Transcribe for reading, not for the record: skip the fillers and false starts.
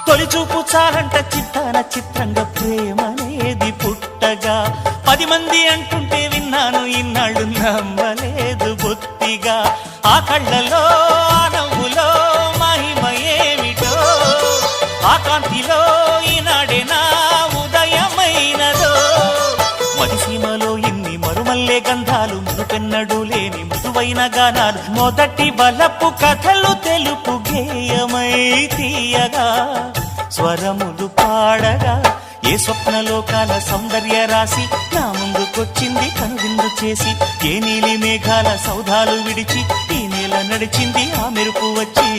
తొలిచూపు చాలంట చిత్తాన చిత్రంగా ప్రేమనేది పుట్టగా 10 మంది అంటుంటే విన్నాను ఇన్నాళ్ళు నమ్మలేదు బొత్తిగా ఆ కళ్ళలో ఆ నవ్వులో మహిమ ఏమిటో ఆ కాంతిలో ఈనాడే నా ఉదయమైనదో మదిసీమలో ఇన్ని మరుమల్లే గంధాలు మునుపెన్నడూ లేని మృదువైన గానాలు మొదటి బలపు కథలు తెలుపు గేయమై తీయగా స్వరములు పాడగా ఏ స్వప్నలోకాల సౌందర్య రాశి నా ముందుకొచ్చింది కనువిందు చేసి ఏ నీలి మేఘాల సౌధాలు విడిచి ఈ నేల నడిచింది ఆ మెరుపు వచ్చి